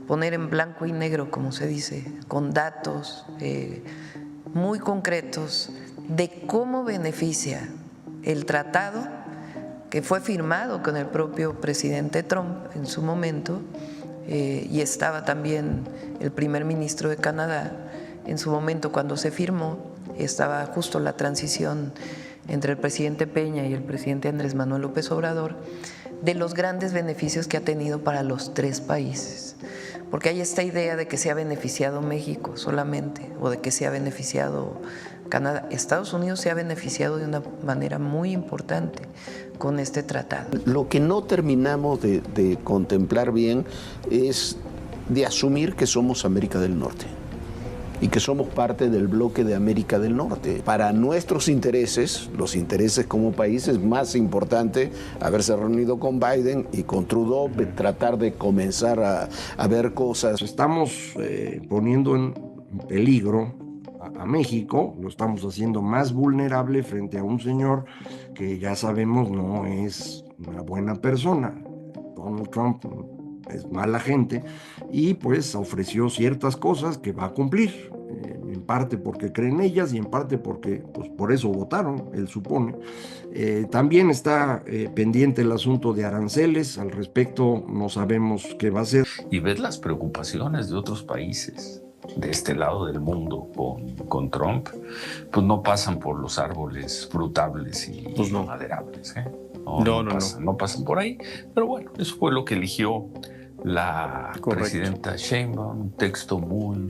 poner en blanco y negro, como se dice, con datos muy concretos de cómo beneficia el tratado que fue firmado con el propio presidente Trump en su momento, y estaba también el primer ministro de Canadá en su momento cuando se firmó. Estaba justo la transición entre el presidente Peña y el presidente Andrés Manuel López Obrador, de los grandes beneficios que ha tenido para los tres países. Porque hay esta idea de que se ha beneficiado México solamente, o de que se ha beneficiado Canadá. Estados Unidos se ha beneficiado de una manera muy importante con este tratado. Lo que no terminamos de contemplar bien es de asumir que somos América del Norte y que somos parte del bloque de América del Norte. Para nuestros intereses, los intereses como país, es más importante haberse reunido con Biden y con Trudeau, tratar de comenzar a ver cosas. Estamos poniendo en peligro a México, lo estamos haciendo más vulnerable frente a un señor que ya sabemos no es una buena persona. Donald Trump es mala gente y pues ofreció ciertas cosas que va a cumplir, en parte porque cree en ellas y en parte porque pues, por eso votaron, él supone. También está pendiente el asunto de aranceles, al respecto no sabemos qué va a hacer. Y ves las preocupaciones de otros países de este lado del mundo con Trump, pues no pasan por los árboles frutables y pues no maderables, ¿eh? No pasan por ahí, pero bueno, eso fue lo que eligió la presidenta Sheinbaum, un texto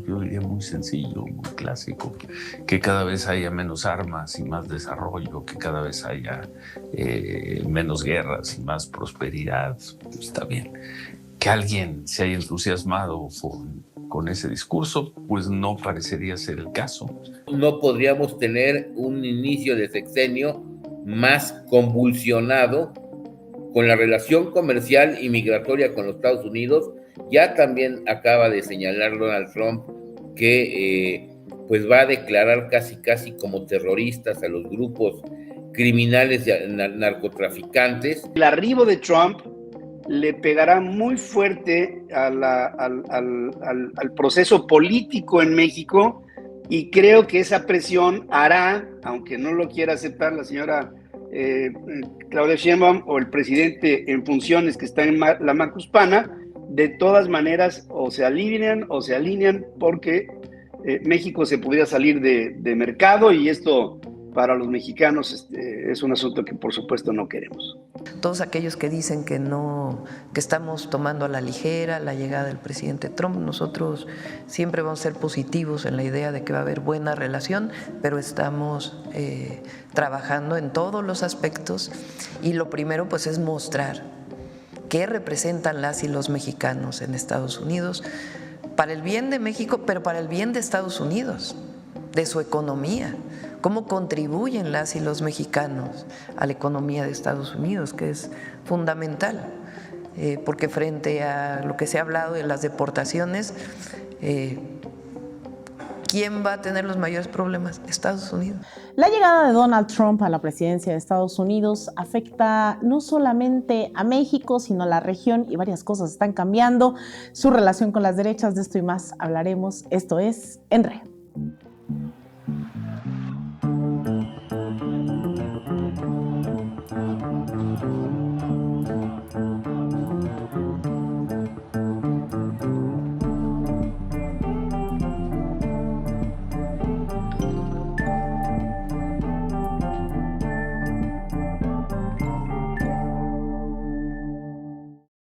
yo diría muy sencillo, muy clásico, que cada vez haya menos armas y más desarrollo, que cada vez haya menos guerras y más prosperidad. Pues está bien. Que alguien se haya entusiasmado con ese discurso, pues no parecería ser el caso. No podríamos tener un inicio de sexenio más convulsionado con la relación comercial y migratoria con los Estados Unidos. Ya también acaba de señalar Donald Trump que pues va a declarar casi como terroristas a los grupos criminales narcotraficantes. El arribo de Trump le pegará muy fuerte al proceso político en México, y creo que esa presión hará, aunque no lo quiera aceptar la señora Claudia Sheinbaum o el presidente en funciones que está en la Macuspana, de todas maneras o se alinean porque México se podría salir de mercado, y esto para los mexicanos es un asunto que por supuesto no queremos. Todos aquellos que dicen que estamos tomando a la ligera la llegada del presidente Trump, nosotros siempre vamos a ser positivos en la idea de que va a haber buena relación, pero estamos trabajando en todos los aspectos, y lo primero pues es mostrar qué representan las y los mexicanos en Estados Unidos, para el bien de México, pero para el bien de Estados Unidos, de su economía. Cómo contribuyen las y los mexicanos a la economía de Estados Unidos, que es fundamental, porque frente a lo que se ha hablado de las deportaciones, ¿quién va a tener los mayores problemas? Estados Unidos. La llegada de Donald Trump a la presidencia de Estados Unidos afecta no solamente a México, sino a la región, y varias cosas están cambiando. Su relación con las derechas, de esto y más hablaremos. Esto es En Re.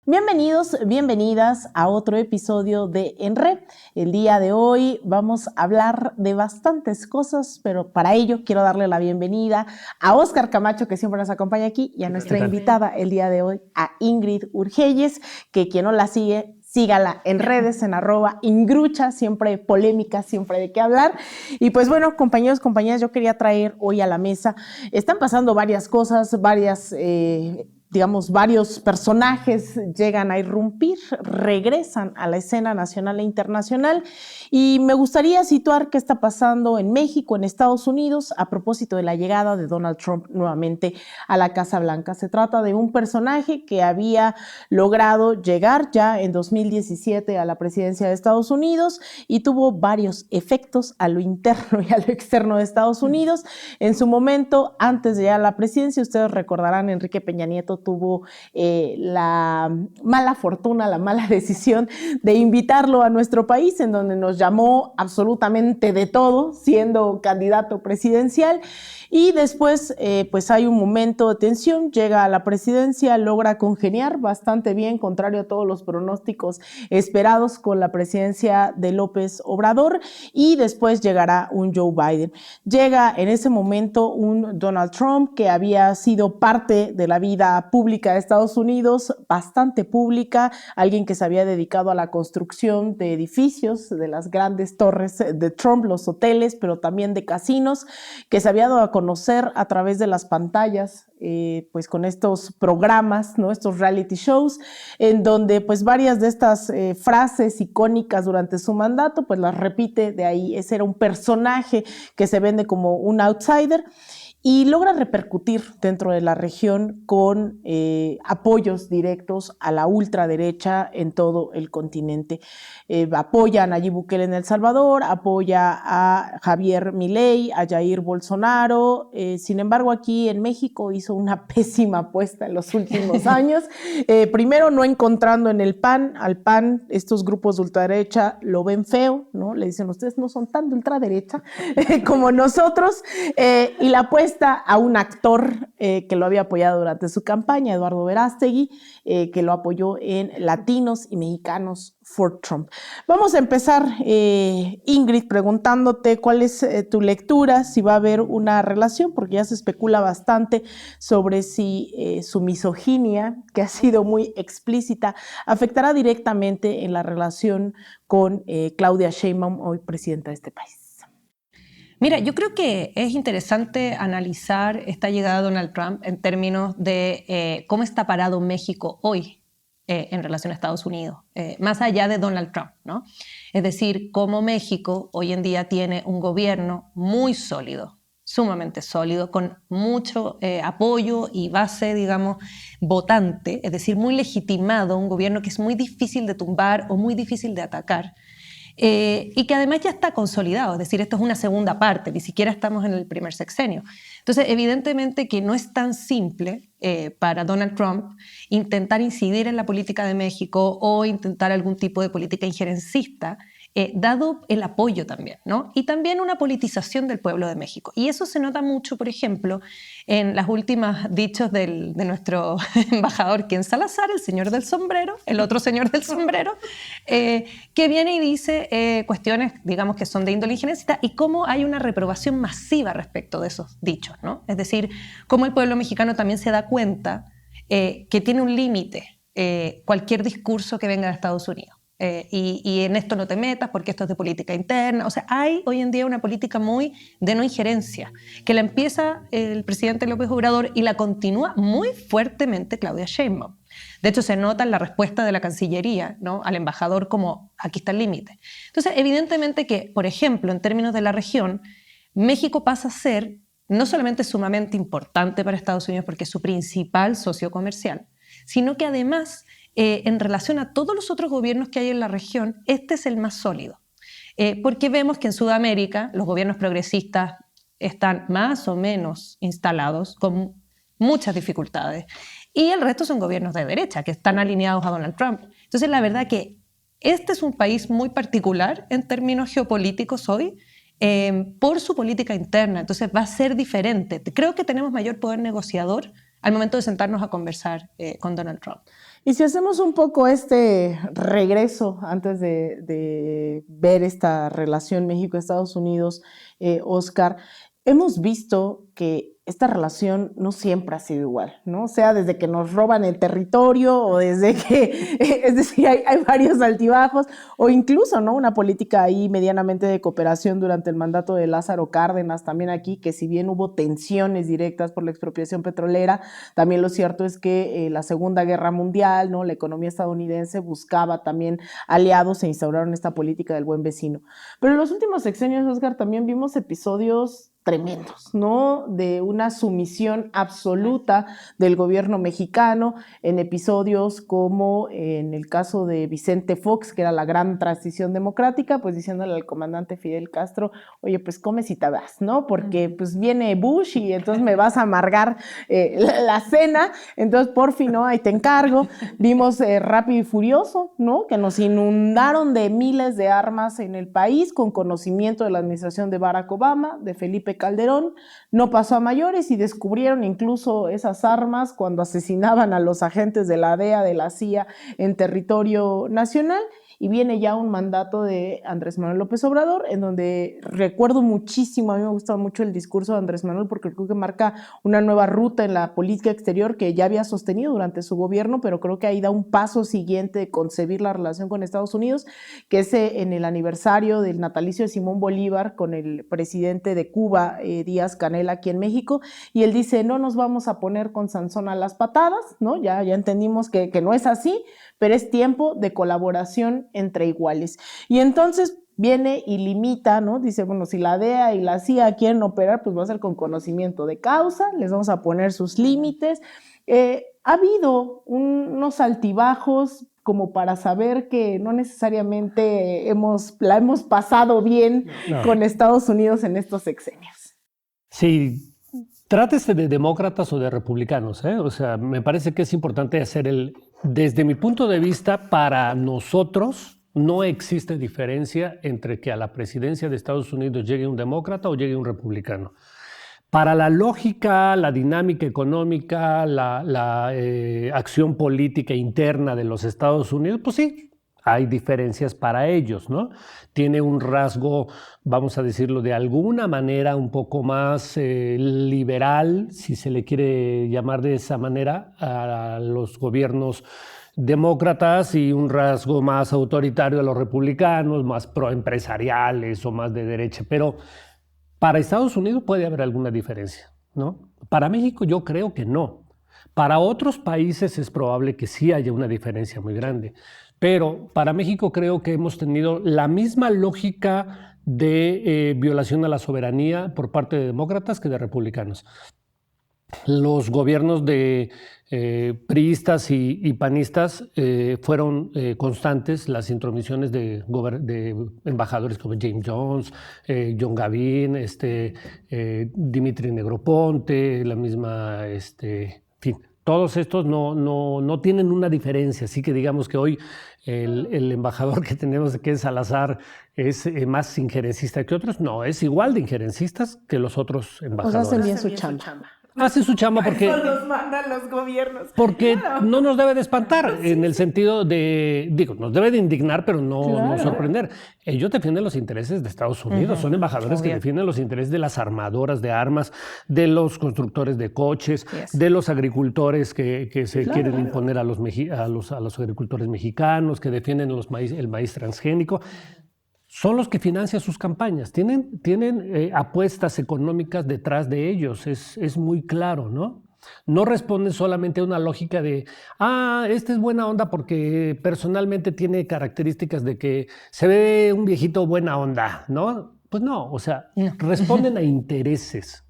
Bienvenidos, bienvenidas a otro episodio de En Re. El día de hoy vamos a hablar de bastantes cosas, pero para ello quiero darle la bienvenida a Óscar Camacho, que siempre nos acompaña aquí, y a nuestra invitada el día de hoy, a Ingrid Urgelles, que quien no la sigue, sígala en redes, en @ingrucha, siempre polémica, siempre de qué hablar. Y pues bueno, compañeros, compañeras, yo quería traer hoy a la mesa, están pasando varias cosas, varias digamos, varios personajes llegan a irrumpir, regresan a la escena nacional e internacional, y me gustaría situar qué está pasando en México, en Estados Unidos, a propósito de la llegada de Donald Trump nuevamente a la Casa Blanca. Se trata de un personaje que había logrado llegar ya en 2017 a la presidencia de Estados Unidos y tuvo varios efectos a lo interno y a lo externo de Estados Unidos. En su momento, antes de llegar a la presidencia, ustedes recordarán, Enrique Peña Nieto tuvo la mala fortuna, la mala decisión de invitarlo a nuestro país, en donde nos llamó absolutamente de todo, siendo candidato presidencial. Y después, pues hay un momento de tensión, llega a la presidencia, logra congeniar bastante bien, contrario a todos los pronósticos esperados, con la presidencia de López Obrador, y después llegará un Joe Biden. Llega en ese momento un Donald Trump que había sido parte de la vida pública de Estados Unidos, bastante pública, alguien que se había dedicado a la construcción de edificios, de las grandes torres de Trump, los hoteles, pero también de casinos, que se había dado a conocer a través de las pantallas, pues con estos programas, ¿no? Estos reality shows, en donde pues varias de estas frases icónicas durante su mandato, pues las repite. De ahí, ese era un personaje que se vende como un outsider, y logra repercutir dentro de la región con apoyos directos a la ultraderecha en todo el continente. Apoya a Nayib Bukele en El Salvador, apoya a Javier Milei, a Jair Bolsonaro. Sin embargo, aquí en México hizo una pésima apuesta en los últimos años. Primero, no encontrando en el PAN, al PAN, estos grupos de ultraderecha lo ven feo, ¿no? Le dicen, ustedes no son tan de ultraderecha como nosotros, y la apuesta a un actor que lo había apoyado durante su campaña, Eduardo Verástegui, que lo apoyó en Latinos y Mexicanos for Trump. Vamos a empezar, Ingrid, preguntándote cuál es tu lectura, si va a haber una relación, porque ya se especula bastante sobre si su misoginia, que ha sido muy explícita, afectará directamente en la relación con Claudia Sheinbaum, hoy presidenta de este país. Mira, yo creo que es interesante analizar esta llegada de Donald Trump en términos de cómo está parado México hoy en relación a Estados Unidos, más allá de Donald Trump, ¿no? Es decir, cómo México hoy en día tiene un gobierno muy sólido, sumamente sólido, con mucho apoyo y base, digamos, votante, es decir, muy legitimado, un gobierno que es muy difícil de tumbar o muy difícil de atacar. Y que además ya está consolidado, es decir, esto es una segunda parte, ni siquiera estamos en el primer sexenio. Entonces, evidentemente que no es tan simple para Donald Trump intentar incidir en la política de México o intentar algún tipo de política injerencista, dado el apoyo también, ¿no? Y también una politización del pueblo de México. Y eso se nota mucho, por ejemplo, en las últimas dichos de nuestro embajador Ken Salazar, el señor del sombrero, el otro señor del sombrero, que viene y dice cuestiones, digamos, que son de índole injerencista, y cómo hay una reprobación masiva respecto de esos dichos, ¿no? Es decir, cómo el pueblo mexicano también se da cuenta que tiene un límite cualquier discurso que venga de Estados Unidos. Y en esto no te metas porque esto es de política interna. O sea, hay hoy en día una política muy de no injerencia, que la empieza el presidente López Obrador y la continúa muy fuertemente Claudia Sheinbaum. De hecho, se nota en la respuesta de la Cancillería, ¿no?, al embajador como aquí está el límite. Entonces, evidentemente que, por ejemplo, en términos de la región, México pasa a ser no solamente sumamente importante para Estados Unidos porque es su principal socio comercial, sino que además en relación a todos los otros gobiernos que hay en la región, este es el más sólido. Porque vemos que en Sudamérica los gobiernos progresistas están más o menos instalados con muchas dificultades y el resto son gobiernos de derecha que están alineados a Donald Trump. Entonces, la verdad que este es un país muy particular en términos geopolíticos hoy, por su política interna. Entonces va a ser diferente. Creo que tenemos mayor poder negociador al momento de sentarnos a conversar con Donald Trump. Y si hacemos un poco este regreso antes de ver esta relación México-Estados Unidos, Oscar, hemos visto que esta relación no siempre ha sido igual, ¿no? O sea, desde que nos roban el territorio o desde que, es decir, hay varios altibajos, o incluso, ¿no? Una política ahí medianamente de cooperación durante el mandato de Lázaro Cárdenas, también aquí, que si bien hubo tensiones directas por la expropiación petrolera, también lo cierto es que la Segunda Guerra Mundial, ¿no? La economía estadounidense buscaba también aliados e instauraron esta política del buen vecino. Pero en los últimos sexenios, Oscar, también vimos episodios tremendos, ¿no? De una sumisión absoluta del gobierno mexicano en episodios como en el caso de Vicente Fox, que era la gran transición democrática, pues diciéndole al comandante Fidel Castro, oye, pues come si te vas, ¿no? Porque pues viene Bush y entonces me vas a amargar la cena, entonces por fin, ¿no? Ahí te encargo. Vimos Rápido y Furioso, ¿no? Que nos inundaron de miles de armas en el país con conocimiento de la administración de Barack Obama, de Felipe Calderón, no pasó a mayores y descubrieron incluso esas armas cuando asesinaban a los agentes de la DEA, de la CIA en territorio nacional. Y viene ya un mandato de Andrés Manuel López Obrador, en donde recuerdo muchísimo, a mí me gustaba mucho el discurso de Andrés Manuel, porque creo que marca una nueva ruta en la política exterior que ya había sostenido durante su gobierno, pero creo que ahí da un paso siguiente de concebir la relación con Estados Unidos, que es en el aniversario del natalicio de Simón Bolívar con el presidente de Cuba, Díaz Canel, aquí en México, y él dice, no nos vamos a poner con Sansón a las patadas, ¿no? Ya entendimos que no es así, pero es tiempo de colaboración entre iguales. Y entonces viene y limita, ¿no? Dice, bueno, si la DEA y la CIA quieren operar, pues va a ser con conocimiento de causa, les vamos a poner sus límites. Ha habido unos altibajos como para saber que no necesariamente la hemos pasado bien con Estados Unidos en estos sexenios. Sí. Trátese de demócratas o de republicanos, ¿eh? O sea, me parece que es importante hacer desde mi punto de vista, para nosotros no existe diferencia entre que a la presidencia de Estados Unidos llegue un demócrata o llegue un republicano. Para la lógica, la dinámica económica, la acción política interna de los Estados Unidos, pues sí, hay diferencias para ellos, ¿no? Tiene un rasgo, vamos a decirlo de alguna manera, un poco más liberal, si se le quiere llamar de esa manera, a los gobiernos demócratas, y un rasgo más autoritario a los republicanos, más proempresariales o más de derecha. Pero para Estados Unidos puede haber alguna diferencia, ¿no? Para México yo creo que no. Para otros países es probable que sí haya una diferencia muy grande. Pero para México creo que hemos tenido la misma lógica de violación a la soberanía por parte de demócratas que de republicanos. Los gobiernos de priistas y panistas fueron constantes, las intromisiones de embajadores como James Jones, John Gavin, Dimitri Negroponte, la misma, en fin. Todos estos no tienen una diferencia, así que digamos que hoy el embajador que tenemos, que es Salazar, es más injerencista que otros. No, es igual de injerencistas que los otros embajadores. Pues hacen bien su chamba. Hace su chamba porque eso los mandan los gobiernos. Porque claro. No nos debe de espantar, sí, en el sentido de, nos debe de indignar, pero no sorprender. Ellos defienden los intereses de Estados Unidos, son embajadores que defienden los intereses de las armadoras de armas, de los constructores de coches, de los agricultores que se quieren imponer a los agricultores mexicanos, que defienden el maíz transgénico. Son los que financian sus campañas, tienen apuestas económicas detrás de ellos, es muy claro, ¿no? No responden solamente a una lógica de, este es buena onda porque personalmente tiene características de que se ve un viejito buena onda, ¿no? Pues no, o sea, responden a intereses.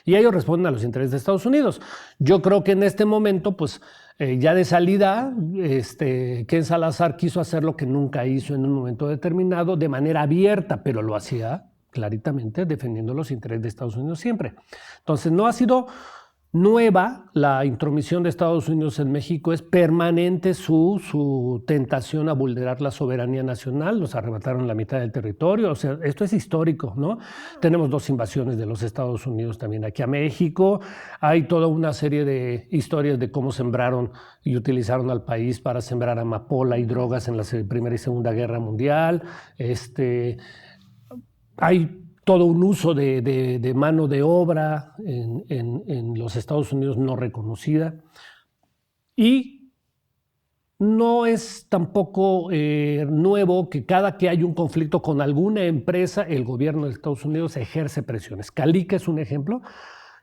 Y ellos responden a los intereses de Estados Unidos. Yo creo que en este momento, pues, ya de salida, Ken Salazar quiso hacer lo que nunca hizo en un momento determinado, de manera abierta, pero lo hacía claritamente defendiendo los intereses de Estados Unidos siempre. Entonces, no ha sido nueva la intromisión de Estados Unidos en México, es permanente su tentación a vulnerar la soberanía nacional. Nos arrebataron la mitad del territorio, o sea, esto es histórico, ¿no? Tenemos 2 invasiones de los Estados Unidos también aquí a México, hay toda una serie de historias de cómo sembraron y utilizaron al país para sembrar amapola y drogas en la Primera y Segunda Guerra Mundial, hay todo un uso de mano de obra en los Estados Unidos no reconocida. Y no es tampoco nuevo que cada que hay un conflicto con alguna empresa, el gobierno de Estados Unidos ejerce presiones. Calica es un ejemplo,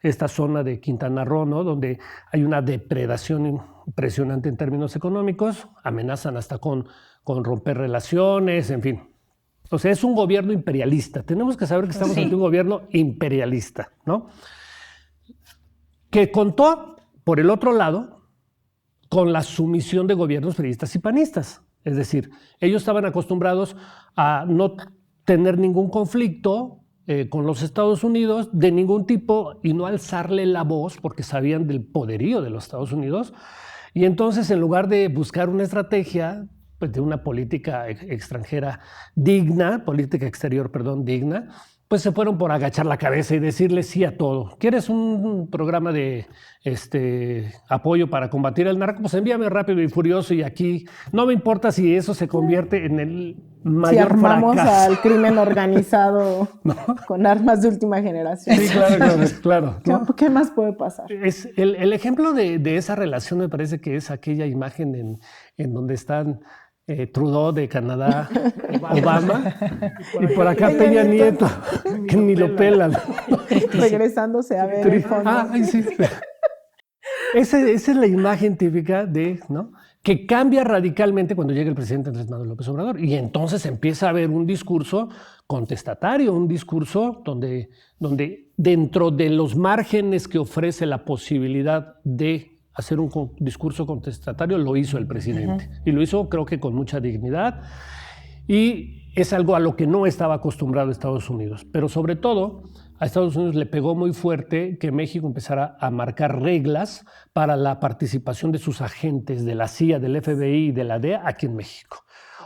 esta zona de Quintana Roo, ¿no? Donde hay una depredación impresionante en términos económicos, amenazan hasta con romper relaciones, en fin. O sea, es un gobierno imperialista. Tenemos que saber que estamos ante un gobierno imperialista, ¿no? Que contó, por el otro lado, con la sumisión de gobiernos priistas y panistas. Es decir, ellos estaban acostumbrados a no tener ningún conflicto con los Estados Unidos de ningún tipo y no alzarle la voz porque sabían del poderío de los Estados Unidos. Y entonces, en lugar de buscar una estrategia pues, de una política extranjera digna, política exterior, perdón, digna, pues se fueron por agachar la cabeza y decirle sí a todo. ¿Quieres un programa de apoyo para combatir el narco? Pues envíame Rápido y Furioso y aquí no me importa si eso se convierte en el mayor si armamos fracaso. al crimen organizado ¿no? con armas de última generación. Sí, claro. ¿No? ¿Qué más puede pasar? Es el ejemplo de esa relación me parece que es aquella imagen en donde están Trudeau de Canadá, Obama y por acá Peña Nieto, que ni lo pelan. Regresándose a ver el fondo. Sí. Esa es la imagen típica de, ¿no? Que cambia radicalmente cuando llega el presidente Andrés Manuel López Obrador y entonces empieza a haber un discurso contestatario, un discurso donde dentro de los márgenes que ofrece la posibilidad de hacer un discurso contestatario, lo hizo el presidente. Y lo hizo, creo que con mucha dignidad. Y es algo a lo que no estaba acostumbrado Estados Unidos. Pero sobre todo, a Estados Unidos le pegó muy fuerte que México empezara a marcar reglas para la participación de sus agentes de la CIA, del FBI y de la DEA aquí en México.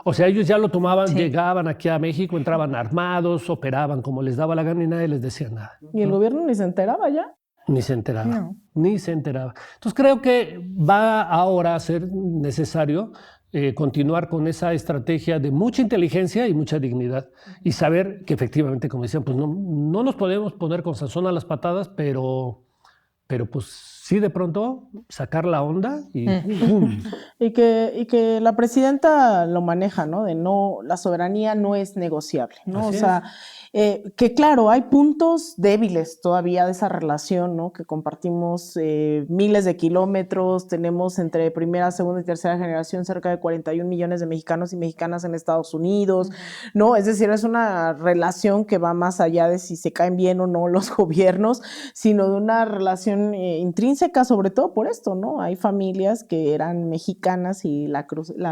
O sea, ellos ya lo tomaban, llegaban aquí a México, entraban armados, operaban como les daba la gana y nadie les decía nada. ¿Y el gobierno ni se enteraba ya? Ni se enteraba, ni se enteraba. Entonces creo que va ahora a ser necesario continuar con esa estrategia de mucha inteligencia y mucha dignidad y saber que efectivamente, como decían, pues no nos podemos poner con sazón a las patadas, pero pues sí de pronto sacar la onda y ¡pum! Y que la presidenta lo maneja, ¿no? De no, la soberanía no es negociable, ¿no? Así o sea, que claro, hay puntos débiles todavía de esa relación, ¿no? Que compartimos miles de kilómetros, tenemos entre primera, segunda y tercera generación cerca de 41 millones de mexicanos y mexicanas en Estados Unidos, ¿no? Es decir, es una relación que va más allá de si se caen bien o no los gobiernos, sino de una relación intrínseca, sobre todo por esto, ¿no? Hay familias que eran mexicanas y la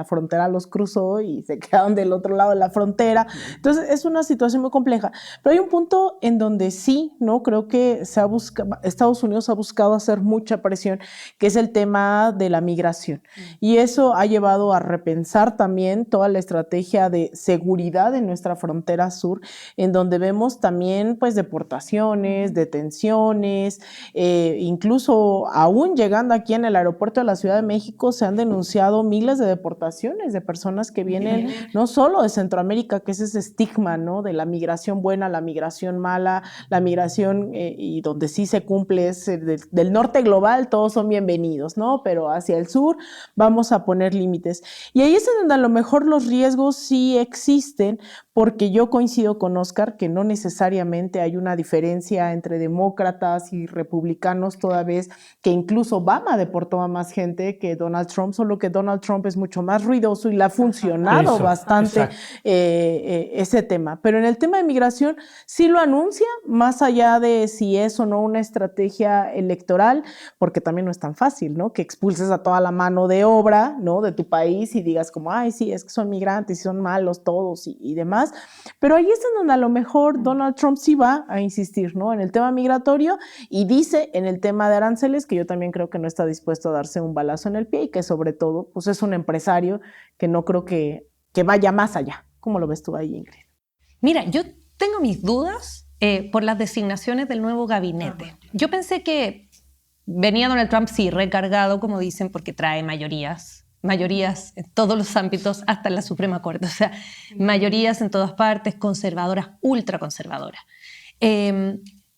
frontera los cruzó y se quedaron del otro lado de la frontera. Entonces, es una situación muy compleja. Pero hay un punto en donde sí, ¿no? Creo que Estados Unidos ha buscado hacer mucha presión, que es el tema de la migración. Y eso ha llevado a repensar también toda la estrategia de seguridad en nuestra frontera sur, en donde vemos también, pues, deportaciones, detenciones, incluso aún llegando aquí en el aeropuerto de la Ciudad de México, se han denunciado miles de deportaciones de personas que vienen no solo de Centroamérica, que es ese estigma, ¿no? De la migración buena, la migración mala, la migración y donde sí se cumple es del norte global, todos son bienvenidos, ¿no? Pero hacia el sur vamos a poner límites. Y ahí es donde a lo mejor los riesgos sí existen, porque yo coincido con Oscar que no necesariamente hay una diferencia entre demócratas y republicanos, toda vez que incluso Obama deportó a más gente que Donald Trump, solo que Donald Trump es mucho más ruidoso y le ha funcionado bastante ese tema. Pero en el tema de migración sí lo anuncia, más allá de si es o no una estrategia electoral, porque también no es tan fácil, ¿no? Que expulses a toda la mano de obra, ¿no? De tu país y digas como, ay, sí, es que son migrantes y son malos todos y demás. Pero ahí es en donde a lo mejor Donald Trump sí va a insistir, ¿no? En el tema migratorio y dice en el tema de aranceles, que yo también creo que no está dispuesto a darse un balazo en el pie y que sobre todo, pues es un empresario que no creo que vaya más allá. ¿Cómo lo ves tú ahí, Ingrid? Mira, yo tengo mis dudas por las designaciones del nuevo gabinete. Yo pensé que venía Donald Trump, sí, recargado, como dicen, porque trae mayorías en todos los ámbitos, hasta en la Suprema Corte. O sea, mayorías en todas partes, conservadoras, ultraconservadoras.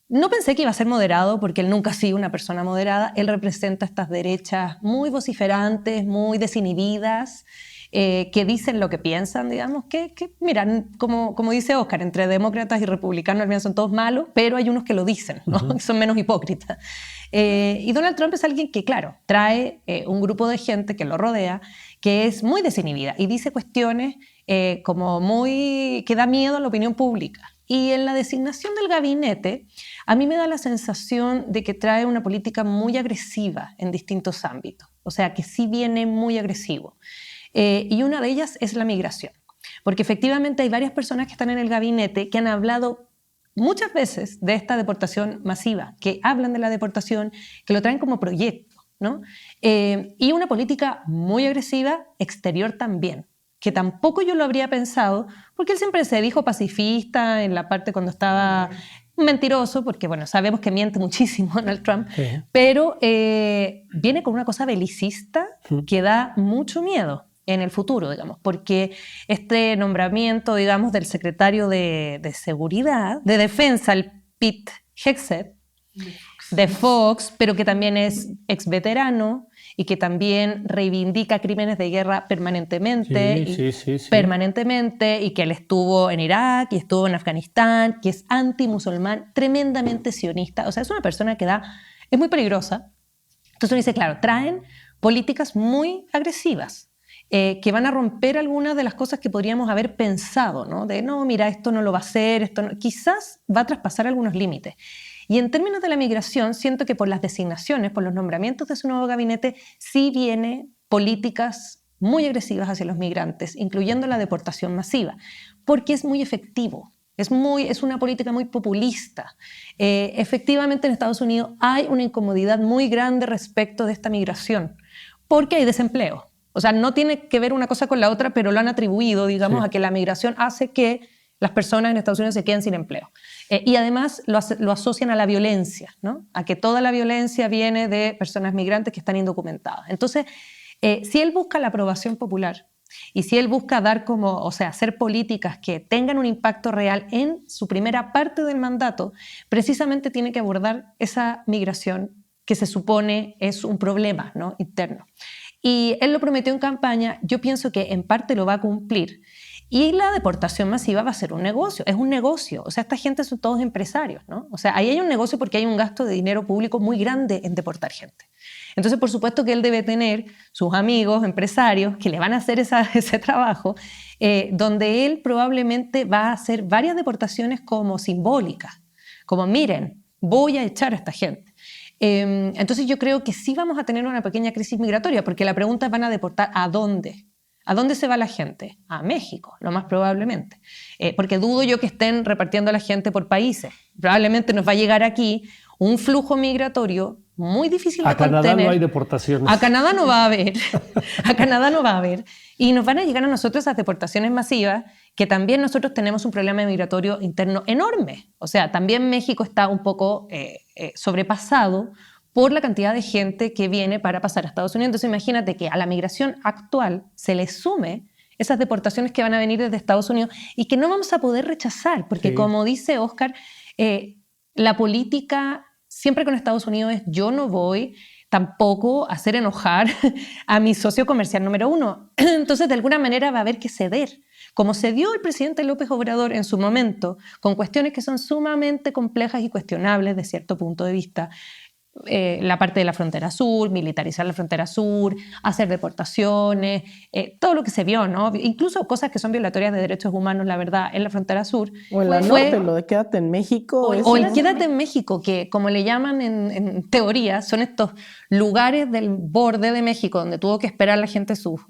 No pensé que iba a ser moderado, porque él nunca ha sido una persona moderada. Él representa estas derechas muy vociferantes, muy desinhibidas, que dicen lo que piensan, digamos, que miran, como dice Oscar, entre demócratas y republicanos al final son todos malos, pero hay unos que lo dicen, ¿no? Que son menos hipócritas. Y Donald Trump es alguien que, claro, trae un grupo de gente que lo rodea, que es muy desinhibida y dice cuestiones como que da miedo a la opinión pública. Y en la designación del gabinete, a mí me da la sensación de que trae una política muy agresiva en distintos ámbitos. O sea, que sí viene muy agresivo. Y una de ellas es la migración. Porque efectivamente hay varias personas que están en el gabinete que han hablado muchas veces de esta deportación masiva, que hablan de la deportación, que lo traen como proyecto, ¿no? Y una política muy agresiva exterior también, que tampoco yo lo habría pensado, porque él siempre se dijo pacifista en la parte cuando estaba mentiroso, porque bueno, sabemos que miente muchísimo Donald Trump, sí. Pero viene con una cosa belicista que da mucho miedo en el futuro, digamos, porque este nombramiento, digamos, del secretario de Seguridad, de Defensa, el Pete Hegseth, de Fox, pero que también es ex veterano y que también reivindica crímenes de guerra permanentemente, permanentemente, y que él estuvo en Irak y estuvo en Afganistán, que es antimusulmán, tremendamente sionista. O sea, es una persona que es muy peligrosa. Entonces uno dice, claro, traen políticas muy agresivas, que van a romper algunas de las cosas que podríamos haber pensado, ¿no? De, no, mira, esto no lo va a hacer, esto no. Quizás va a traspasar algunos límites. Y en términos de la migración, siento que por las designaciones, por los nombramientos de su nuevo gabinete, sí viene políticas muy agresivas hacia los migrantes, incluyendo la deportación masiva, porque es muy efectivo. Es una política muy populista. Efectivamente, en Estados Unidos hay una incomodidad muy grande respecto de esta migración, porque hay desempleo. O sea, no tiene que ver una cosa con la otra, pero lo han atribuido, digamos, a que la migración hace que las personas en Estados Unidos se queden sin empleo. Y además lo asocian a la violencia, ¿no? A que toda la violencia viene de personas migrantes que están indocumentadas. Entonces, si él busca la aprobación popular y si él busca hacer políticas que tengan un impacto real en su primera parte del mandato, precisamente tiene que abordar esa migración que se supone es un problema, ¿no? Interno. Y él lo prometió en campaña, yo pienso que en parte lo va a cumplir. Y la deportación masiva va a ser un negocio, es un negocio. O sea, esta gente son todos empresarios, ¿no? O sea, ahí hay un negocio porque hay un gasto de dinero público muy grande en deportar gente. Entonces, por supuesto que él debe tener sus amigos empresarios que le van a hacer ese trabajo, donde él probablemente va a hacer varias deportaciones como simbólicas, como miren, voy a echar a esta gente. Entonces yo creo que sí vamos a tener una pequeña crisis migratoria, porque la pregunta es, ¿van a deportar a dónde? ¿A dónde se va la gente? A México, lo más probablemente. Porque dudo yo que estén repartiendo a la gente por países. Probablemente nos va a llegar aquí un flujo migratorio muy difícil de contener. A Canadá no hay deportaciones. A Canadá no va a haber. A Canadá no va a haber. Y nos van a llegar a nosotros esas deportaciones masivas, que también nosotros tenemos un problema migratorio interno enorme. O sea, también México está un poco sobrepasado por la cantidad de gente que viene para pasar a Estados Unidos. Entonces imagínate que a la migración actual se le sume esas deportaciones que van a venir desde Estados Unidos y que no vamos a poder rechazar, porque como dice Oscar, la política siempre con Estados Unidos es yo no voy tampoco a hacer enojar a mi socio comercial número uno. Entonces de alguna manera va a haber que ceder. Como cedió el presidente López Obrador en su momento, con cuestiones que son sumamente complejas y cuestionables de cierto punto de vista, la parte de la frontera sur, militarizar la frontera sur, hacer deportaciones, todo lo que se vio, ¿no? Incluso cosas que son violatorias de derechos humanos, la verdad, en la frontera sur. O en la norte, lo de quédate en México. O el quédate en México, que como le llaman en teoría, son estos lugares del borde de México donde tuvo que esperar la gente sus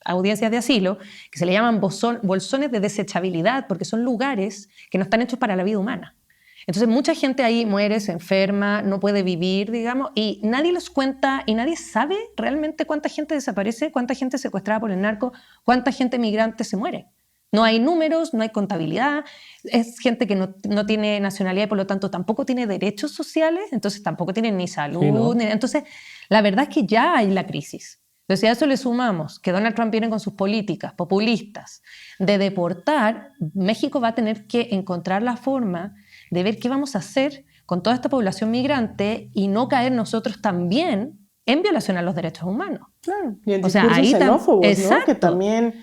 audiencias de asilo, que se le llaman bolsones de desechabilidad, porque son lugares que no están hechos para la vida humana. Entonces mucha gente ahí muere, se enferma, no puede vivir, digamos, y nadie los cuenta y nadie sabe realmente cuánta gente desaparece, cuánta gente secuestrada por el narco, cuánta gente migrante se muere. No hay números, no hay contabilidad, es gente que no tiene nacionalidad y por lo tanto tampoco tiene derechos sociales, entonces tampoco tiene ni salud. Sí, ¿no? Entonces la verdad es que ya hay la crisis. Entonces, si a eso le sumamos que Donald Trump viene con sus políticas populistas de deportar, México va a tener que encontrar la forma de ver qué vamos a hacer con toda esta población migrante y no caer nosotros también en violación a los derechos humanos. Claro, y el O sea, discurso ahí xenófobo, ¿no? exacto. Que también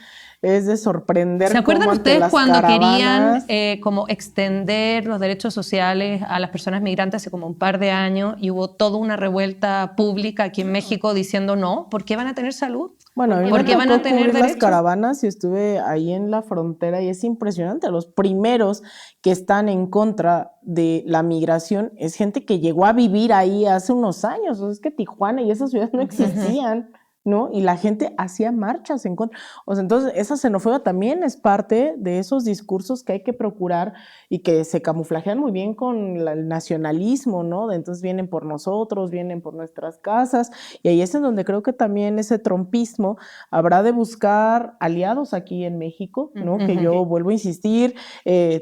es de sorprender. ¿Se acuerdan cómo ante ustedes las cuando caravanas... querían como extender los derechos sociales a las personas migrantes hace como un par de años y hubo toda una revuelta pública aquí en México diciendo no, ¿por qué van a tener salud? Bueno, a mí ¿Por me qué van a tocó tener cubrir las derechos? caravanas y estuve ahí en la frontera y es impresionante. Los primeros que están en contra de la migración es gente que llegó a vivir ahí hace unos años. O sea, es que Tijuana y esas ciudades no existían, ¿no? Y la gente hacía marchas en contra. O sea, entonces esa xenofobia también es parte de esos discursos que hay que procurar y que se camuflajean muy bien con el nacionalismo, ¿no? De entonces vienen por nosotros, vienen por nuestras casas, y ahí es en donde creo que también ese trumpismo habrá de buscar aliados aquí en México, ¿no? Que yo vuelvo a insistir,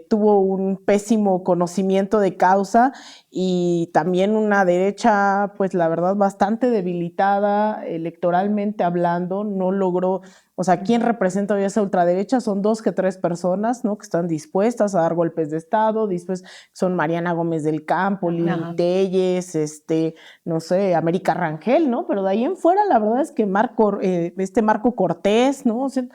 tuvo un pésimo conocimiento de causa y también una derecha, pues la verdad, bastante debilitada electoralmente hablando, no logró, o sea, ¿quién representa hoy esa ultraderecha? Son 2 que 3 personas, ¿no? Que están dispuestas a dar golpes de Estado, después son Mariana Gómez del Campo, Lili Telles, no sé, América Rangel, ¿no? Pero de ahí en fuera, la verdad es que Marco Cortés, ¿no? O sea,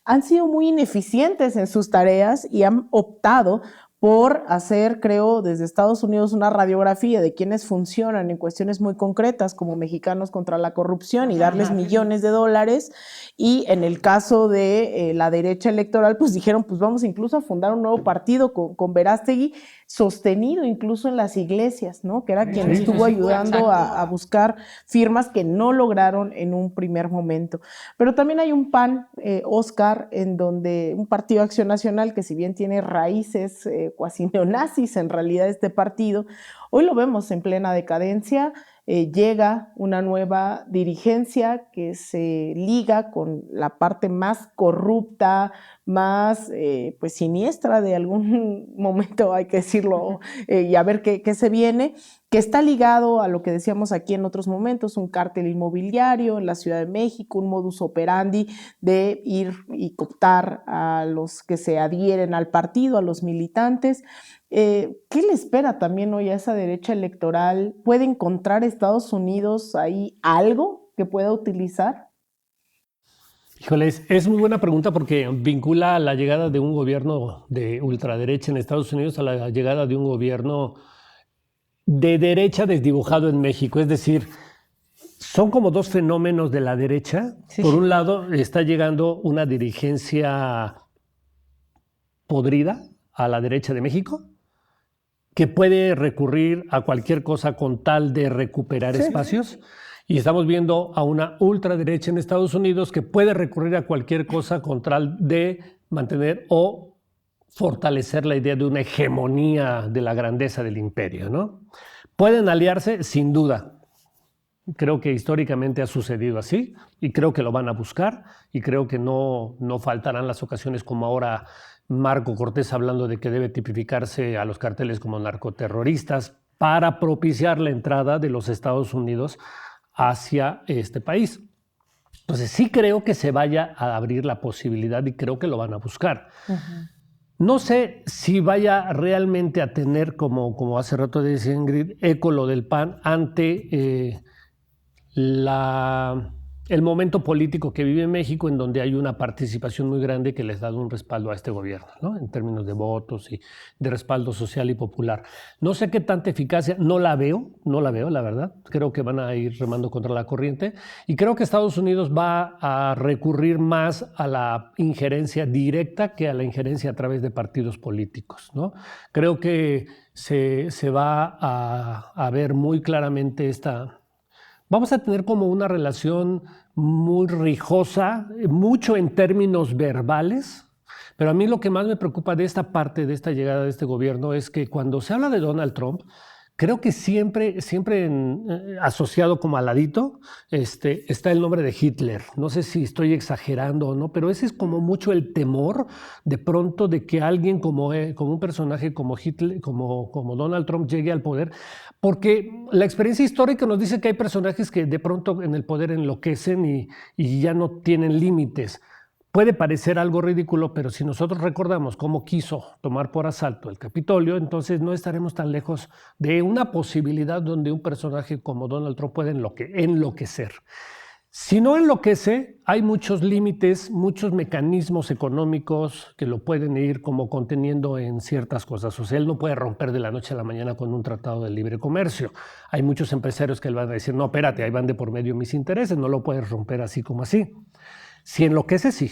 han sido muy ineficientes en sus tareas y han optado por hacer, creo, desde Estados Unidos una radiografía de quienes funcionan en cuestiones muy concretas como Mexicanos contra la Corrupción y darles millones de dólares. Y en el caso de la derecha electoral, pues dijeron, pues vamos incluso a fundar un nuevo partido con Verástegui, sostenido incluso en las iglesias, ¿no? Que era quien estuvo ayudando a buscar firmas que no lograron en un primer momento. Pero también hay un PAN, Oscar, en donde un Partido Acción Nacional que si bien tiene raíces cuasi neonazis en realidad este partido, hoy lo vemos en plena decadencia. Llega una nueva dirigencia que se liga con la parte más corrupta, más pues siniestra de algún momento, hay que decirlo, y a ver qué se viene, que está ligado a lo que decíamos aquí en otros momentos, un cártel inmobiliario en la Ciudad de México, un modus operandi de ir y cooptar a los que se adhieren al partido, a los militantes. ¿Qué le espera también hoy a esa derecha electoral? ¿Puede encontrar Estados Unidos ahí algo que pueda utilizar? Híjoles, es muy buena pregunta porque vincula la llegada de un gobierno de ultraderecha en Estados Unidos a la llegada de un gobierno de derecha desdibujado en México. Es decir, son como 2 fenómenos de la derecha. Sí. Por un lado, está llegando una dirigencia podrida a la derecha de México, que puede recurrir a cualquier cosa con tal de recuperar espacios. Y estamos viendo a una ultraderecha en Estados Unidos que puede recurrir a cualquier cosa con tal de mantener o fortalecer la idea de una hegemonía de la grandeza del imperio, ¿no? ¿Pueden aliarse? Sin duda. Creo que históricamente ha sucedido así y creo que lo van a buscar y creo que no faltarán las ocasiones como ahora Marco Cortés hablando de que debe tipificarse a los carteles como narcoterroristas para propiciar la entrada de los Estados Unidos hacia este país. Entonces sí creo que se vaya a abrir la posibilidad y creo que lo van a buscar. No sé si vaya realmente a tener, como hace rato decía Ingrid, eco lo del PAN ante el momento político que vive México, en donde hay una participación muy grande que les da un respaldo a este gobierno, ¿no? En términos de votos y de respaldo social y popular. No sé qué tanta eficacia, no la veo, la verdad. Creo que van a ir remando contra la corriente y creo que Estados Unidos va a recurrir más a la injerencia directa que a la injerencia a través de partidos políticos, ¿no? Creo que se va a ver muy claramente vamos a tener como una relación muy rijosa, mucho en términos verbales, pero a mí lo que más me preocupa de esta parte, de esta llegada de este gobierno, es que cuando se habla de Donald Trump, creo que siempre asociado como al ladito, está el nombre de Hitler. No sé si estoy exagerando o no, pero ese es como mucho el temor de pronto de que alguien como un personaje como Hitler, como Donald Trump llegue al poder, porque la experiencia histórica nos dice que hay personajes que de pronto en el poder enloquecen y ya no tienen límites. puede parecer algo ridículo, pero si nosotros recordamos cómo quiso tomar por asalto el Capitolio, entonces no estaremos tan lejos de una posibilidad donde un personaje como Donald Trump puede enloquecer. Si no enloquece, hay muchos límites, muchos mecanismos económicos que lo pueden ir como conteniendo en ciertas cosas. O sea, él no puede romper de la noche a la mañana con un tratado de libre comercio. Hay muchos empresarios que le van a decir, no, espérate, ahí van de por medio mis intereses, no lo puedes romper así como así. Si enloquece, sí.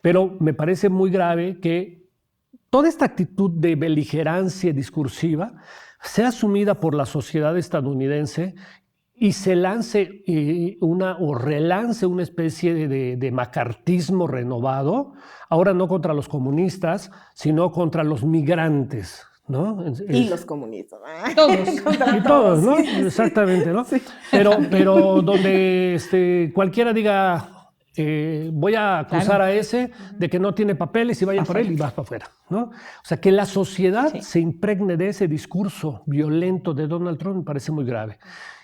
Pero me parece muy grave que toda esta actitud de beligerancia discursiva sea asumida por la sociedad estadounidense y se lance relance una especie de macartismo renovado, ahora no contra los comunistas, sino contra los migrantes, ¿no? Y los comunistas. Todos. Y todos, ¿no? Sí. Exactamente, ¿no? Sí. Pero donde cualquiera diga, voy a acusar a ese de que no tiene papeles y vaya por él y vas para afuera, ¿no? O sea, que la sociedad se impregne de ese discurso violento de Donald Trump me parece muy grave.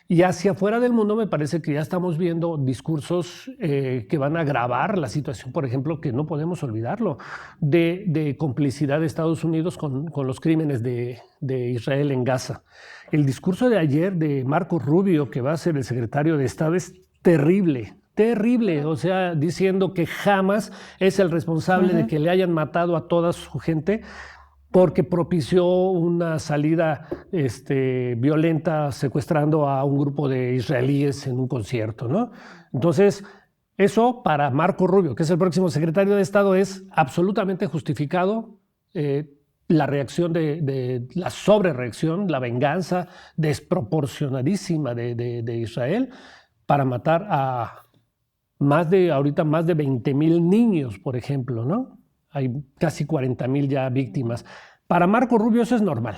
Y hacia afuera del mundo me parece que ya estamos viendo discursos que van a agravar la situación, por ejemplo, que no podemos olvidarlo, de complicidad de Estados Unidos con los crímenes de Israel en Gaza. El discurso de ayer de Marco Rubio, que va a ser el secretario de Estado, es terrible. Terrible, o sea, diciendo que Hamas es el responsable de que le hayan matado a toda su gente porque propició una salida violenta secuestrando a un grupo de israelíes en un concierto, ¿no? Entonces, eso para Marco Rubio, que es el próximo secretario de Estado, es absolutamente justificado. La reacción la sobrereacción, la venganza desproporcionadísima de Israel para matar a ahorita más de 20,000 niños, por ejemplo, ¿no? Hay casi 40,000 ya víctimas. Para Marco Rubio eso es normal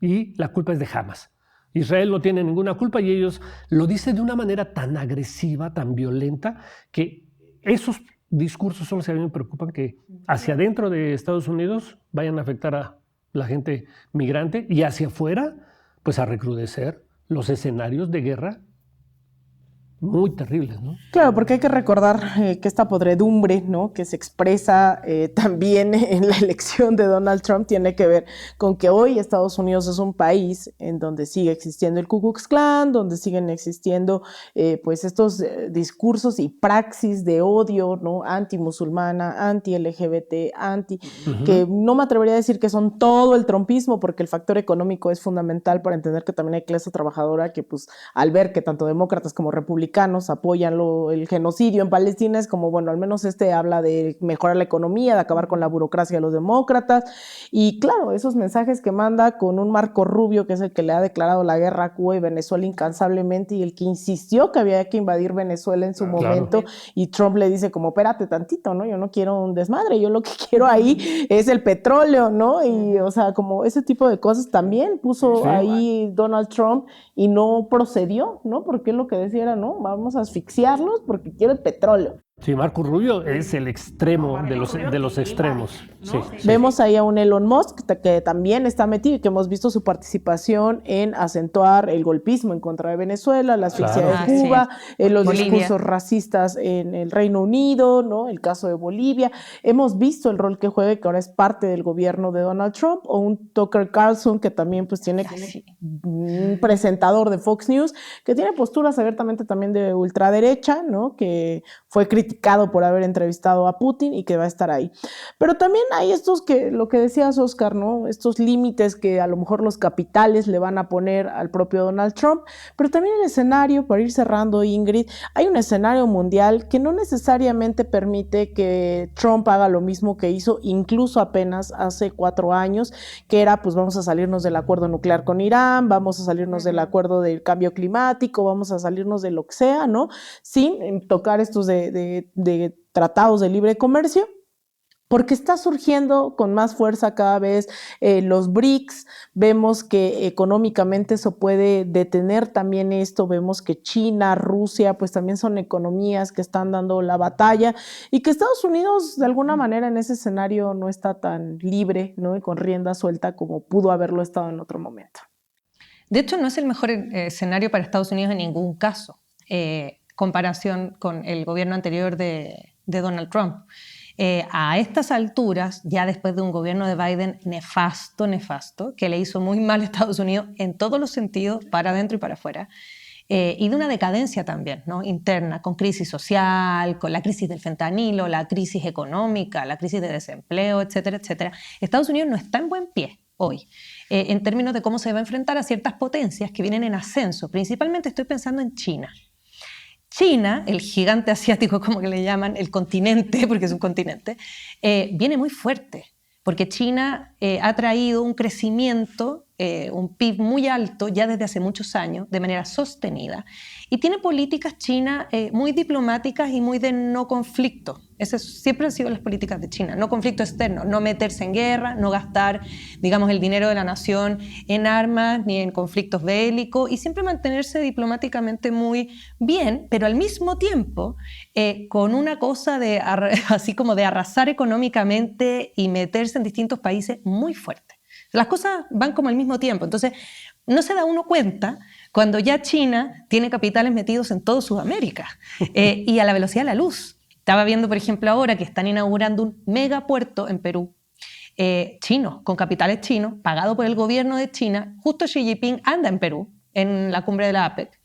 y la culpa es de Hamas. Israel no tiene ninguna culpa y ellos lo dicen de una manera tan agresiva, tan violenta, que esos discursos son los que a mí me preocupan, que hacia adentro de Estados Unidos vayan a afectar a la gente migrante y hacia afuera, pues a recrudecer los escenarios de guerra muy terribles, ¿no? Claro, porque hay que recordar que esta podredumbre, ¿no?, que se expresa también en la elección de Donald Trump tiene que ver con que hoy Estados Unidos es un país en donde sigue existiendo el Ku Klux Klan, donde siguen existiendo pues estos discursos y praxis de odio, ¿no?, anti-musulmana, anti-LGBT, que no me atrevería a decir que son todo el trumpismo, porque el factor económico es fundamental para entender que también hay clase trabajadora que, pues, al ver que tanto demócratas como republicanos apoyan el genocidio en Palestina, es como, bueno, al menos habla de mejorar la economía, de acabar con la burocracia de los demócratas, y claro, esos mensajes que manda con un Marco Rubio, que es el que le ha declarado la guerra a Cuba y Venezuela incansablemente, y el que insistió que había que invadir Venezuela en su momento, y Trump le dice como, espérate tantito, ¿no? Yo no quiero un desmadre, yo lo que quiero ahí es el petróleo, ¿no? Y, o sea, como ese tipo de cosas también puso ahí Donald Trump y no procedió, ¿no? Porque lo que decía era, no, vamos a asfixiarlos porque quiero el petróleo. Sí, Marco Rubio es el extremo de los extremos. Sí, Vemos ahí a un Elon Musk que también está metido y que hemos visto su participación en acentuar el golpismo en contra de Venezuela, la asfixia de Cuba, los Bolivia, discursos racistas en el Reino Unido, ¿no? El caso de Bolivia. Hemos visto el rol que juega y que ahora es parte del gobierno de Donald Trump, o un Tucker Carlson que también pues tiene un presentador de Fox News que tiene posturas abiertamente también de ultraderecha, ¿no? Que fue criticado por haber entrevistado a Putin y que va a estar ahí. Pero también hay lo que decías, Oscar, ¿no? Estos límites que a lo mejor los capitales le van a poner al propio Donald Trump, pero también el escenario, para ir cerrando, Ingrid, hay un escenario mundial que no necesariamente permite que Trump haga lo mismo que hizo incluso apenas hace 4 años, que era, pues vamos a salirnos del acuerdo nuclear con Irán, vamos a salirnos del acuerdo del cambio climático, vamos a salirnos de lo que sea, ¿no? Sin tocar estos de tratados de libre comercio, porque está surgiendo con más fuerza cada vez los BRICS. Vemos que económicamente eso puede detener también esto, vemos que China, Rusia, pues también son economías que están dando la batalla y que Estados Unidos de alguna manera en ese escenario no está tan libre, ¿no? Y con rienda suelta como pudo haberlo estado en otro momento. De hecho, no es el mejor escenario para Estados Unidos en ningún caso. Comparación con el gobierno anterior de de Donald Trump. A estas alturas, ya después de un gobierno de Biden nefasto, que le hizo muy mal a Estados Unidos en todos los sentidos, para adentro y para afuera, y de una decadencia también, ¿no? Interna, con crisis social, con la crisis del fentanilo, la crisis económica, la crisis de desempleo, etcétera, etcétera. Estados Unidos no está en buen pie hoy, en términos de cómo se va a enfrentar a ciertas potencias que vienen en ascenso. Principalmente estoy pensando en China. China, el gigante asiático, como que le llaman, el continente, porque es un continente, viene muy fuerte, porque China ha traído un crecimiento, un PIB muy alto ya desde hace muchos años, de manera sostenida, y tiene políticas China muy diplomáticas y muy de no conflicto. Esas siempre han sido las políticas de China, no conflicto externo, no meterse en guerra, no gastar, digamos, el dinero de la nación en armas ni en conflictos bélicos, y siempre mantenerse diplomáticamente muy bien, pero al mismo tiempo con una cosa de así como de arrasar económicamente y meterse en distintos países muy fuerte. Las cosas van como al mismo tiempo, entonces no se da uno cuenta cuando ya China tiene capitales metidos en toda Sudamérica y a la velocidad de la luz. Estaba viendo, por ejemplo, ahora que están inaugurando un megapuerto en Perú, chino, con capitales chinos, pagado por el gobierno de China. Justo Xi Jinping anda en Perú, en la cumbre de la APEC.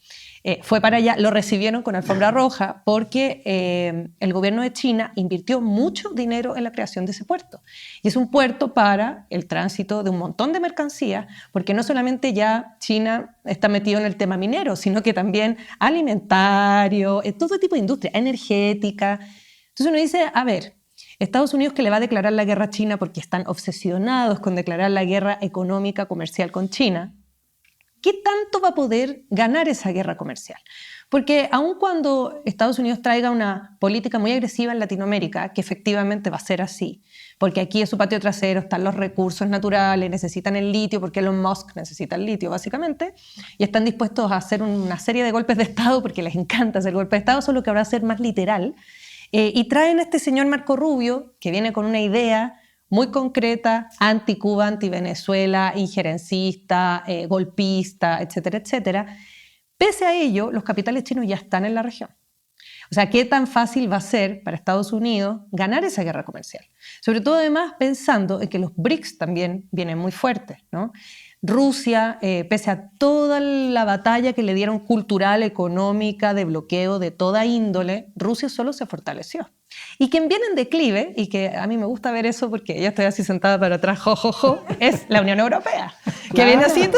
Fue para allá, lo recibieron con alfombra roja porque el gobierno de China invirtió mucho dinero en la creación de ese puerto. Y es un puerto para el tránsito de un montón de mercancías, porque no solamente ya China está metido en el tema minero, sino que también alimentario, todo tipo de industria, energética. Entonces uno dice, a ver, Estados Unidos, que le va a declarar la guerra a China porque están obsesionados con declarar la guerra económica comercial con China, ¿qué tanto va a poder ganar esa guerra comercial? Porque aun cuando Estados Unidos traiga una política muy agresiva en Latinoamérica, que efectivamente va a ser así, porque aquí es su patio trasero, están los recursos naturales, necesitan el litio, porque Elon Musk necesita el litio básicamente, y están dispuestos a hacer una serie de golpes de Estado, porque les encanta hacer golpes de Estado, solo que ahora va a ser más literal, y traen a este señor Marco Rubio, que viene con una idea muy concreta, anti-Cuba, anti-Venezuela, injerencista, golpista, etcétera, etcétera. Pese a ello, los capitales chinos ya están en la región. O sea, ¿qué tan fácil va a ser para Estados Unidos ganar esa guerra comercial? Sobre todo, además, pensando en que los BRICS también vienen muy fuertes, ¿no? Rusia, pese a toda la batalla que le dieron cultural, económica, de bloqueo de toda índole, Rusia solo se fortaleció. Y quien viene en declive, y que a mí me gusta ver eso porque ya estoy así sentada para atrás, es la Unión Europea, que viene así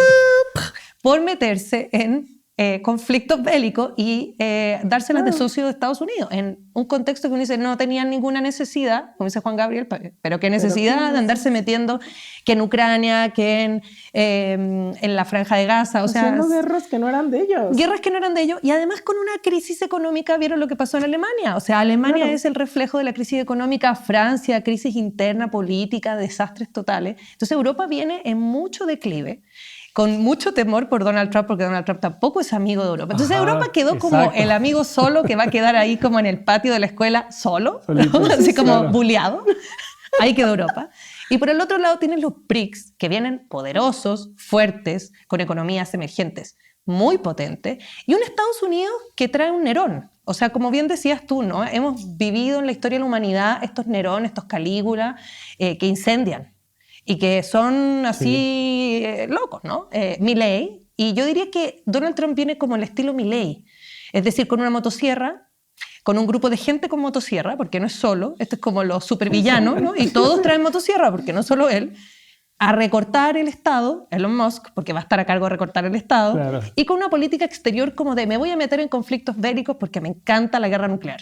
por meterse en conflictos bélicos y dárselas de socio de Estados Unidos, en un contexto que uno dice no tenían ninguna necesidad, como dice Juan Gabriel, pero qué necesidad de andarse metiendo que en Ucrania, que en la Franja de Gaza, o sea, haciendo guerras que no eran de ellos. Guerras que no eran de ellos, y además con una crisis económica. ¿Vieron lo que pasó en Alemania? O sea, Alemania es el reflejo de la crisis económica, Francia, crisis interna, política, desastres totales. Entonces Europa viene en mucho declive, con mucho temor por Donald Trump, porque Donald Trump tampoco es amigo de Europa. Entonces Europa quedó como el amigo solo que va a quedar ahí como en el patio de la escuela solo, ¿no? Así como bulleado. Ahí quedó Europa. Y por el otro lado tienes los BRICS, que vienen poderosos, fuertes, con economías emergentes muy potentes, y un Estados Unidos que trae un Nerón. O sea, como bien decías tú, ¿no? Hemos vivido en la historia de la humanidad estos Nerón, estos Calígula, que incendian y que son así locos, ¿no? Milei, y yo diría que Donald Trump viene como el estilo Milei, es decir, con una motosierra, con un grupo de gente con motosierra, porque no es solo, esto es como los supervillanos, ¿no? Y todos traen motosierra, porque no solo él, a recortar el Estado, Elon Musk, porque va a estar a cargo de recortar el Estado, claro, y con una política exterior como de me voy a meter en conflictos bélicos porque me encanta la guerra nuclear.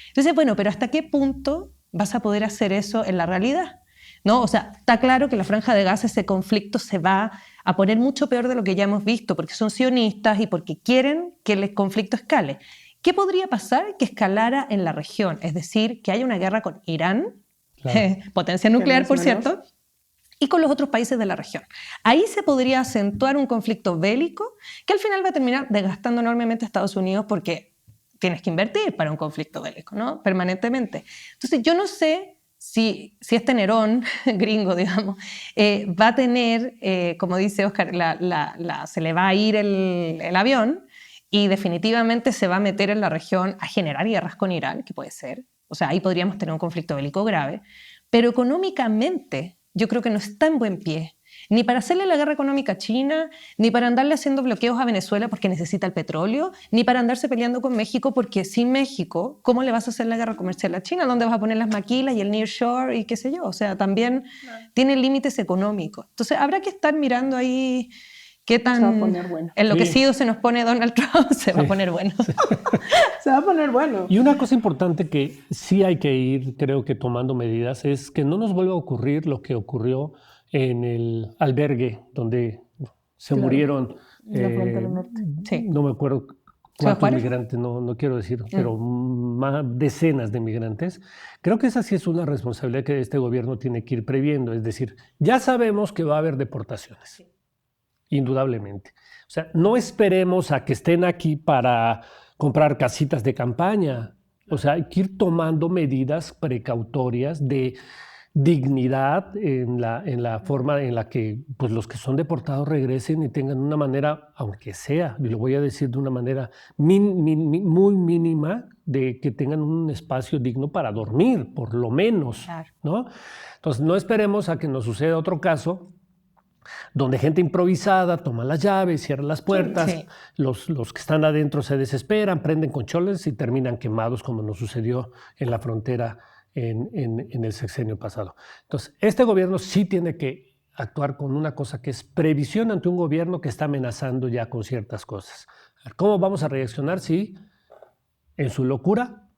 Entonces, bueno, pero ¿hasta qué punto vas a poder hacer eso en la realidad? ¿No? O sea, está claro que la Franja de Gaza, ese conflicto se va a poner mucho peor de lo que ya hemos visto, porque son sionistas y porque quieren que el conflicto escale. ¿Qué podría pasar? Que escalara en la región, es decir, que haya una guerra con Irán, claro, potencia nuclear, por cierto, y con los otros países de la región. Ahí se podría acentuar un conflicto bélico que al final va a terminar desgastando enormemente a Estados Unidos, porque tienes que invertir para un conflicto bélico, ¿no? Permanentemente. Entonces, yo no sé si este Nerón gringo, digamos, va a tener, como dice Oscar, se le va a ir el avión y definitivamente se va a meter en la región a generar guerras con Irán, que puede ser, O sea, ahí podríamos tener un conflicto bélico grave, pero económicamente yo creo que no está en buen pie, ni para hacerle la guerra económica a China, ni para andarle haciendo bloqueos a Venezuela porque necesita el petróleo, ni para andarse peleando con México porque sin México, ¿cómo le vas a hacer la guerra comercial a China? ¿Dónde vas a poner las maquilas y el nearshore y qué sé yo? O sea, también tiene límites económicos. Entonces habrá que estar mirando ahí qué tan se va a poner bueno. enloquecido se nos pone Donald Trump. Se va a poner bueno. Se va a poner bueno. Y una cosa importante que sí hay que ir, creo que tomando medidas, es que no nos vuelva a ocurrir lo que ocurrió en el albergue donde se murieron, En la frontera norte. Sí. no me acuerdo cuántos migrantes, no quiero decir, pero decenas de migrantes. Creo que esa sí es una responsabilidad que este gobierno tiene que ir previendo. Es decir, ya sabemos que va a haber deportaciones, indudablemente. O sea, no esperemos a que estén aquí para comprar casitas de campaña. O sea, hay que ir tomando medidas precautorias de dignidad en la forma en la que pues, los que son deportados regresen y tengan una manera, aunque sea, y lo voy a decir de una manera muy mínima, de que tengan un espacio digno para dormir, por lo menos, Claro. ¿no? Entonces, no esperemos a que nos suceda otro caso donde gente improvisada toma las llaves, cierra las puertas, Sí. los que están adentro se desesperan, prenden concholes y terminan quemados, como nos sucedió en la frontera en el sexenio pasado. Entonces, este gobierno sí tiene que actuar con una cosa que es previsión ante un gobierno que está amenazando ya con ciertas cosas. ¿Cómo vamos a reaccionar si en su locura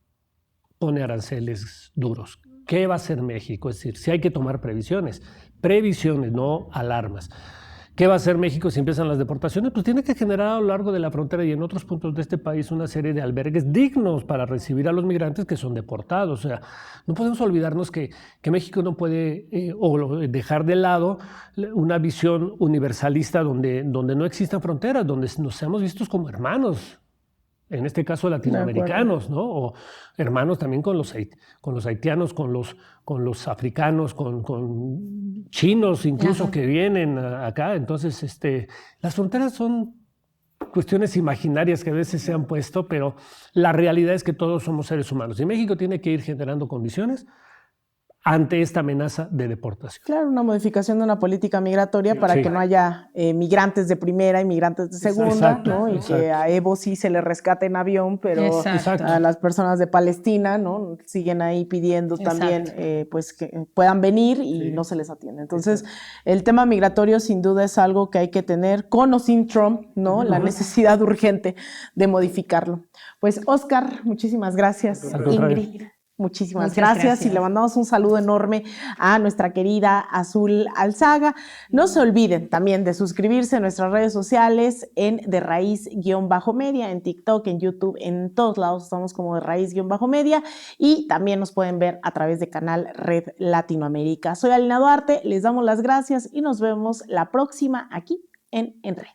pone aranceles duros? ¿Qué va a hacer México? Es decir, si hay que tomar previsiones, no alarmas. ¿Qué va a hacer México si empiezan las deportaciones? Pues tiene que generar a lo largo de la frontera y en otros puntos de este país una serie de albergues dignos para recibir a los migrantes que son deportados. O sea, no podemos olvidarnos que México no puede dejar de lado una visión universalista donde no existan fronteras, donde nos seamos vistos como hermanos. En este caso latinoamericanos, ¿no? O hermanos también con los haitianos, con los africanos, con chinos incluso. Ajá. Que vienen acá. Entonces, las fronteras son cuestiones imaginarias que a veces se han puesto, pero la realidad es que todos somos seres humanos y México tiene que ir generando condiciones ante esta amenaza de deportación. Claro, una modificación de una política migratoria para que no haya migrantes de primera y migrantes de segunda, ¿no? Y que a Evo sí se le rescate en avión, pero a las personas de Palestina, ¿no? Siguen ahí pidiendo también pues que puedan venir y no se les atiende. Entonces, el tema migratorio sin duda es algo que hay que tener con o sin Trump, ¿no? La necesidad urgente de modificarlo. Pues, Oscar, muchísimas gracias. Ingrid. Muchísimas gracias y le mandamos un saludo enorme a nuestra querida Azul Alzaga. No se olviden también de suscribirse a nuestras redes sociales en De Raíz_Media, en TikTok, en YouTube, en todos lados estamos como De Raíz_Media y también nos pueden ver a través de canal Red Latinoamérica. Soy Alina Duarte, les damos las gracias y nos vemos la próxima aquí en Enre.